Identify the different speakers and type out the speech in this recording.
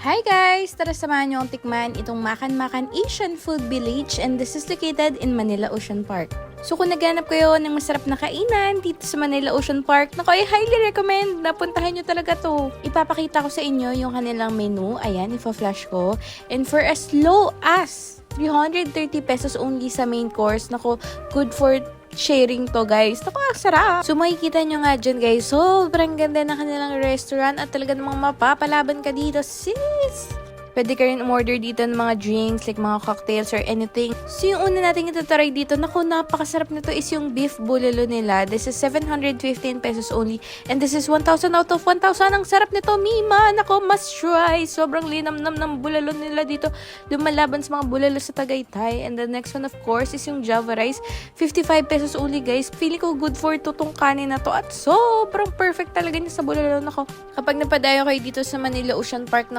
Speaker 1: Hi guys! Tara samahan niyo ang tikman itong Makan Asian Food Village, and this is located in Manila Ocean Park. So kung naghanap kayo ng masarap na kainan dito sa Manila Ocean Park, naku, I highly recommend na puntahan nyo talaga to. Ipapakita ko sa inyo yung kanilang menu. Ayan, ipa-flash ko. And for as low as 330 pesos only sa main course, naku, good for sharing to guys. Naku, ang sarap. So makikita nyo nga dyan guys, sobrang ganda na kanilang restaurant at talaga namang mapapalaban ka dito sis. Pwede ka rin umorder dito ng mga drinks, like mga cocktails or anything. So yung una natin itatry dito, naku, napakasarap nito is yung beef bulalo nila. This is 715 pesos only. And this is 1,000 out of 1,000. Ang sarap nito, Mima. Naku, must try. Sobrang linamnam ng bulalo nila dito. Lumalaban sa mga bulalo sa Tagaytay. And the next one, of course, is yung Java rice. 55 pesos only, guys. Feeling ko good for tutong kanin na to. At sobrang perfect talaga niya sa bulalo. Naku, kapag napadayo kayo dito sa Manila Ocean Park, naku,